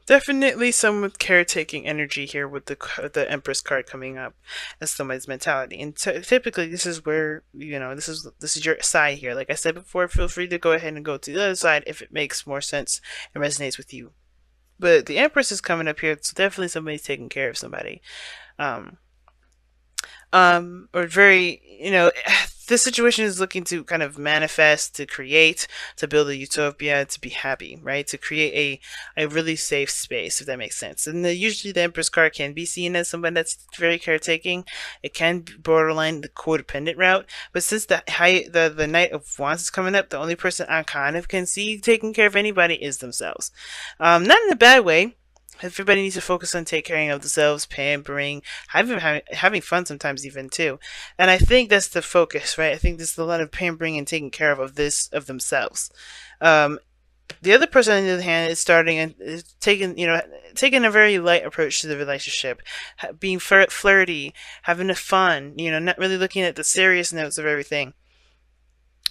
Definitely some with caretaking energy here with the Empress card coming up as somebody's mentality. And typically this is where, this is your side here. Like I said before, feel free to go ahead and go to the other side if it makes more sense and resonates with you. But the Empress is coming up here, so definitely somebody's taking care of somebody. Um, or very, this situation is looking to kind of manifest, to create, to build a utopia, to be happy, right? To create a really safe space, if that makes sense. And usually the Empress card can be seen as someone that's very caretaking. It can be borderline the codependent route. But since the Knight of Wands is coming up, the only person I kind of can see taking care of anybody is themselves. Not in a bad way. Everybody needs to focus on taking care of themselves, pampering, having fun sometimes even too. And I think that's the focus, right? I think there's a lot of pampering and taking care of themselves. Um, the other person on the other hand is starting and is taking a very light approach to the relationship, being flirty, having a fun, not really looking at the serious notes of everything.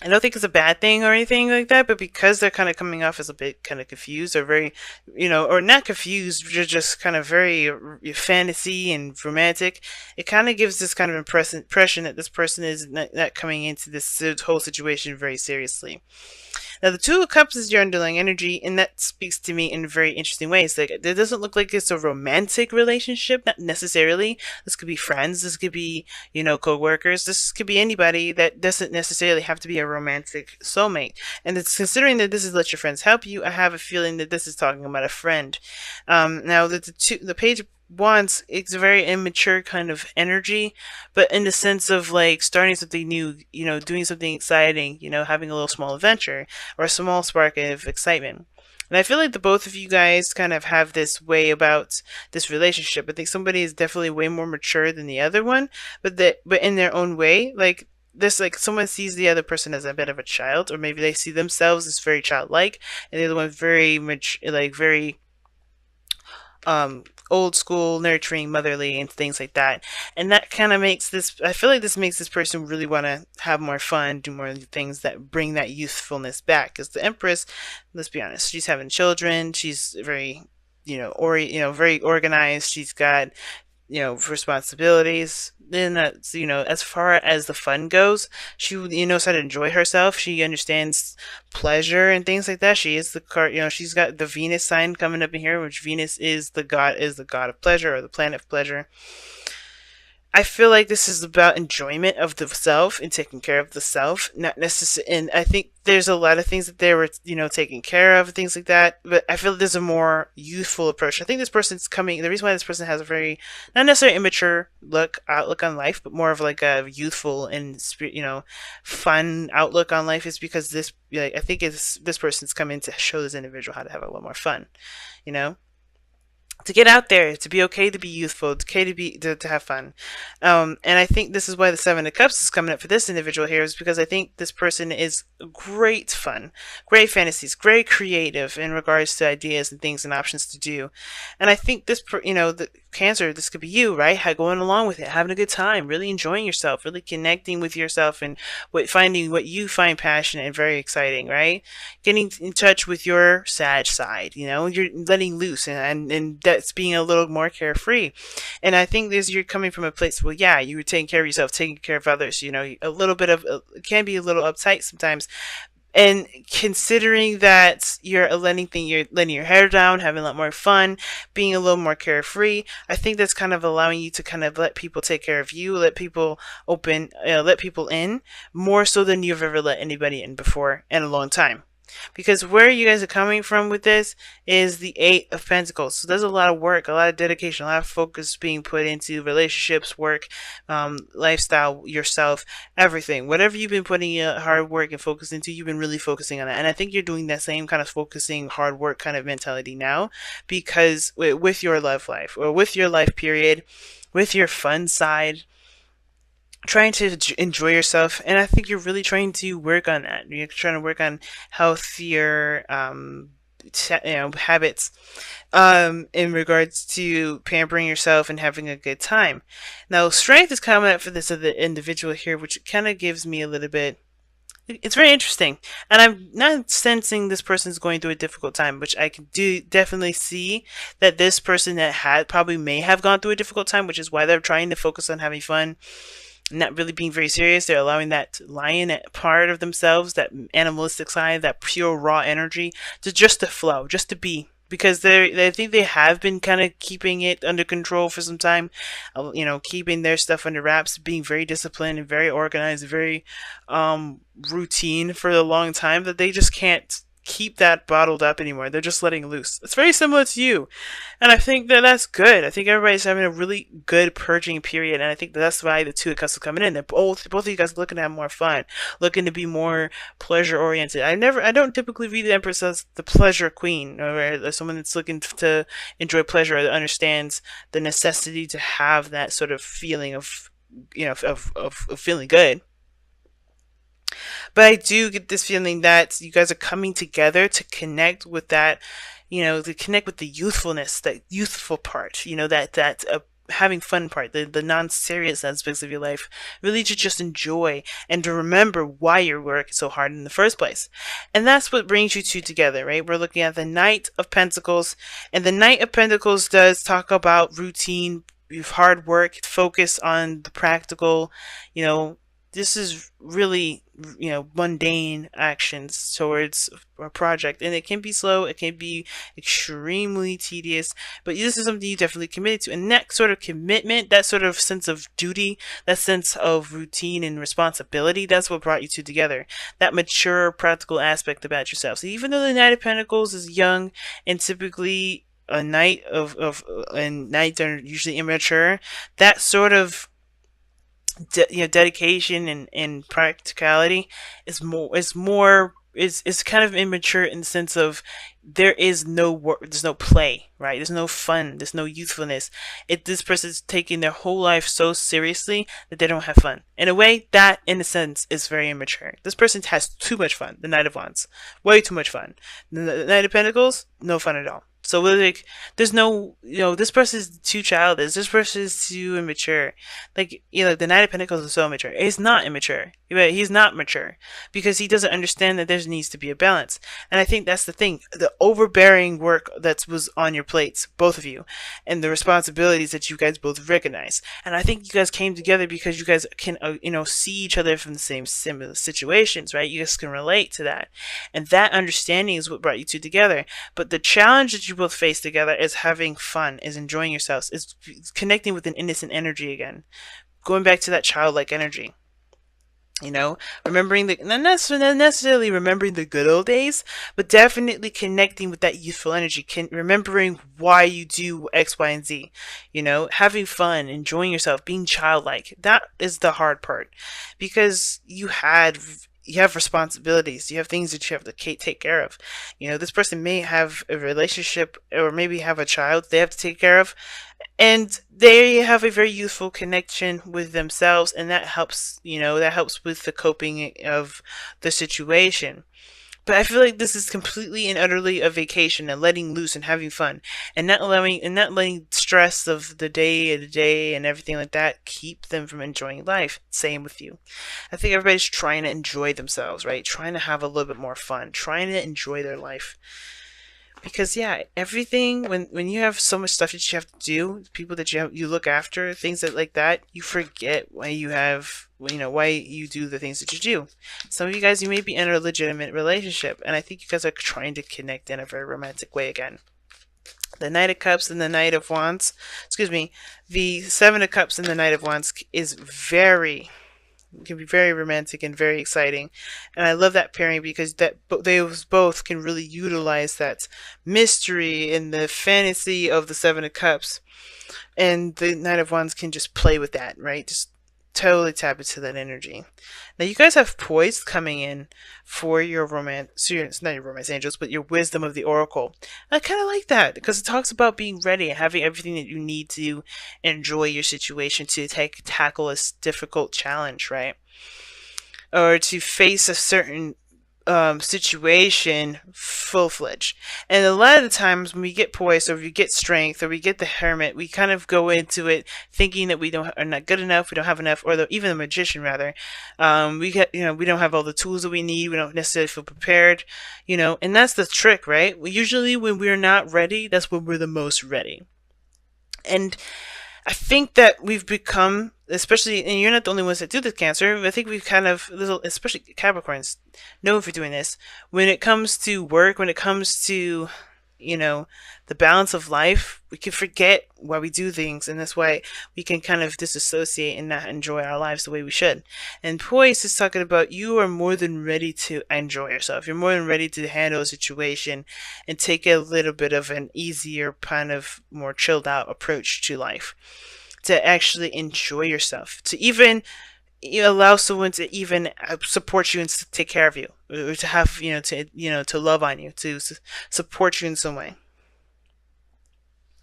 I don't think it's a bad thing or anything like that, but because they're kind of coming off as a bit kind of confused or very, or not confused, just kind of very fantasy and romantic, it kind of gives this kind of impression that this person is not coming into this whole situation very seriously. Now, the Two of Cups is your underlying energy, and that speaks to me in very interesting ways. Like, it doesn't look like it's a romantic relationship, not necessarily. This could be friends, this could be, co-workers, this could be anybody that doesn't necessarily have to be a romantic soulmate. And it's considering that this is Let Your Friends Help You, I have a feeling that this is talking about a friend. Now, the Page Wands, it's a very immature kind of energy, but in the sense of like starting something new, doing something exciting, having a little small adventure or a small spark of excitement. And I feel like the both of you guys kind of have this way about this relationship. I think somebody is definitely way more mature than the other one, but in their own way, like someone sees the other person as a bit of a child, or maybe they see themselves as very childlike, and the other one very much like very old school, nurturing, motherly, and things like that. And that kind of makes this, I feel like this makes this person really want to have more fun, do more things that bring that youthfulness back. Because the Empress, let's be honest, she's having children, she's very, very organized, she's got responsibilities. Then that's, as far as the fun goes, she, knows how to enjoy herself. She understands pleasure and things like that. She is the card, she's got the Venus sign coming up in here, which Venus is the god of pleasure, or the planet of pleasure. I feel like this is about enjoyment of the self and taking care of the self, not necessarily. And I think there's a lot of things that they were, taking care of, things like that. But I feel like there's a more youthful approach. I think this person's coming. The reason why this person has a very, not necessarily immature outlook on life, but more of like a youthful and fun outlook on life is because I think this person's coming to show this individual how to have a lot more fun, you know to get out there, to be okay to be youthful, to okay to have fun. And I think this is why the Seven of Cups is coming up for this individual here, is because I think this person is great fun, great fantasies, very creative in regards to ideas and things and options to do. And I think the Cancer, this could be you, right? Going along with it, having a good time, really enjoying yourself, really connecting with yourself, and finding what you find passionate and very exciting, right? Getting in touch with your sad side, you're letting loose, and that's being a little more carefree. And I think this, you're coming from a place, well, yeah, you were taking care of yourself, taking care of others, a little bit of, it can be a little uptight sometimes. And considering that you're letting your hair down, having a lot more fun, being a little more carefree, I think that's kind of allowing you to kind of let people take care of you, let people in more so than you've ever let anybody in before in a long time. Because where you guys are coming from with this is the Eight of Pentacles. So there's a lot of work, a lot of dedication, a lot of focus being put into relationships, work, lifestyle, yourself, everything. Whatever you've been putting your hard work and focus into, you've been really focusing on that. And I think you're doing that same kind of focusing, hard work kind of mentality now, because with your love life, or with your life period, with your fun side, trying to enjoy yourself. And I think you're really trying to work on that. You're trying to work on healthier habits in regards to pampering yourself and having a good time. Now, strength is coming up for this other individual here, which kind of gives me a little bit, It's very interesting, and I'm not sensing this person's going through a difficult time, which I can do definitely see that this person that had probably may have gone through a difficult time, which is why they're trying to focus on having fun, not really being very serious. They're allowing that lion part of themselves, that animalistic side, that pure raw energy, to flow, just to be. Because they think they have been kind of keeping it under control for some time, keeping their stuff under wraps, being very disciplined and very organized, very routine for a long time, that they just can't keep that bottled up anymore. They're just letting loose. It's very similar to you, and I think that that's good. I think everybody's having a really good purging period, and I think that's why the two of us are coming in. They're both of you guys looking to have more fun, looking to be more pleasure oriented. I don't typically read the Empress as the pleasure queen, or as someone that's looking to enjoy pleasure, or that understands the necessity to have that sort of feeling of, of feeling good. But I do get this feeling that you guys are coming together to connect with that, to connect with the youthfulness, that youthful part, that having fun part, the non-serious aspects of your life, really to just enjoy and to remember why you're working so hard in the first place. And that's what brings you two together, right? We're looking at the Knight of Pentacles, and the Knight of Pentacles does talk about routine, hard work, focus on the practical, you know, this is really, mundane actions towards a project, and it can be slow, it can be extremely tedious, but this is something you definitely committed to. And that sort of commitment, that sort of sense of duty, that sense of routine and responsibility, that's what brought you two together. That mature, practical aspect about yourself. So even though the Knight of Pentacles is young and typically a knight and knights are usually immature, that sort of dedication and practicality is kind of immature in the sense of there is no work, there's no play, right? There's no fun, there's no youthfulness. This person's taking their whole life so seriously that they don't have fun. In a way, that in a sense is very immature. This person has too much fun. The Knight of Wands, way too much fun. The Knight of Pentacles, no fun at all. So like, there's no, this person is too childish. This person is too immature. Like, the Knight of Pentacles is so immature. He's not immature. He's not mature because he doesn't understand that there needs to be a balance. And I think that's the thing. The overbearing work that was on your plates, both of you, and the responsibilities that you guys both recognize. And I think you guys came together because you guys can, see each other from the same similar situations, right? You guys can relate to that. And that understanding is what brought you two together. But the challenge that you both face together is having fun, is enjoying yourselves, is connecting with an innocent energy again, going back to that childlike energy. Remembering not necessarily remembering the good old days, but definitely connecting with that youthful energy, remembering why you do X, Y, and Z. Having fun, enjoying yourself, being childlike. That is the hard part, because you have responsibilities. You have things that you have to take care of. This person may have a relationship or maybe have a child they have to take care of, and they have a very youthful connection with themselves, and that helps. That helps with the coping of the situation. But I feel like this is completely and utterly a vacation and letting loose and having fun, and not letting stress of the day and everything like that keep them from enjoying life. Same with you. I think everybody's trying to enjoy themselves, right? Trying to have a little bit more fun, trying to enjoy their life. Because everything, when you have so much stuff that you have to do, people that you look after, things like that, you forget why why you do the things that you do. Some of you guys, you may be in a legitimate relationship, and I think you guys are trying to connect in a very romantic way again. The Knight of Cups and the Knight of Wands, the Seven of Cups and the Knight of Wands can be very romantic and very exciting, and I love that pairing because they both can really utilize that mystery and the fantasy of the Seven of Cups, and the Knight of Wands can just play with that, right? Just totally tap into that energy. Now you guys have poise coming in for your romance, so it's not your romance angels, but your wisdom of the oracle. I kind of like that because it talks about being ready and having everything that you need to enjoy your situation, to tackle a difficult challenge, right? Or to face a certain situation full fledged. And a lot of the times when we get poise or we get strength or we get the hermit, we kind of go into it thinking that we don't are not good enough, we don't have enough, or even the magician rather. We get we don't have all the tools that we need. We don't necessarily feel prepared, and that's the trick, right? Usually when we're not ready, that's when we're the most ready. And I think that we've become, especially, and you're not the only ones that do this, Cancer. I think we've kind of, especially Capricorns, known for doing this. When it comes to work, when it comes to, you know, the balance of life, we can forget why we do things, and that's why we can kind of disassociate and not enjoy our lives the way we should. And Poise is talking about you are more than ready to enjoy yourself. You're more than ready to handle a situation and take a little bit of an easier, kind of more chilled out approach to life. To actually enjoy yourself, to even allow someone to even support you and take care of you, or to have to love on you, to support you in some way.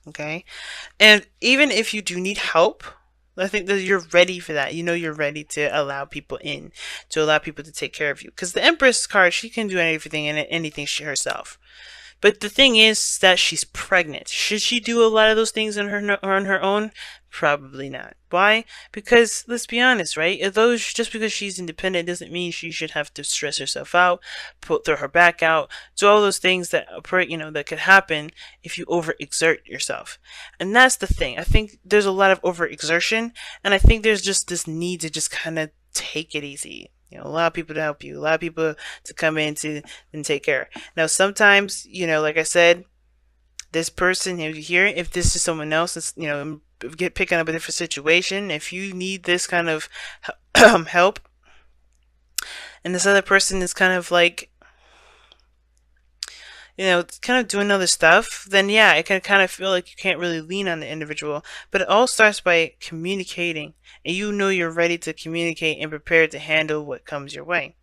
Okay, and even if you do need help, I think that you're ready for that. You're ready to allow people in, to allow people to take care of you. Because the Empress card, she can do everything and anything she herself. But the thing is that she's pregnant. Should she do a lot of those things on her own? Probably not. Why? Because let's be honest, right? Although just because she's independent doesn't mean she should have to stress herself out, throw her back out, do all those things that that could happen if you overexert yourself. And that's the thing. I think there's a lot of overexertion, and I think there's just this need to just kind of take it easy. Allow people to help you, allow people to come in to and take care. Now, sometimes, like I said, this person here, if this is someone else, that's, get picking up a different situation, if you need this kind of help, and this other person is kind of like, kind of doing other stuff, then yeah, it can kind of feel like you can't really lean on the individual. But it all starts by communicating, and you're ready to communicate and prepared to handle what comes your way.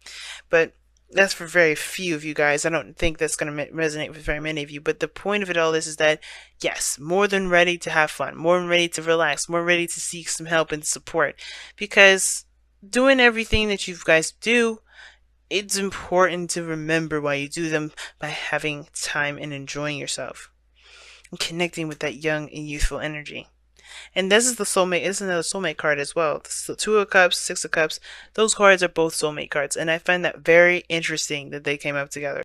But that's for very few of you guys. I don't think that's going to resonate with very many of you. But the point of it all is that, yes, more than ready to have fun, more than ready to relax, more ready to seek some help and support. Because doing everything that you guys do, it's important to remember why you do them by having time and enjoying yourself and connecting with that young and youthful energy. And this is the soulmate. This is another soulmate card as well. So Two of Cups, Six of Cups. Those cards are both soulmate cards, and I find that very interesting that they came up together.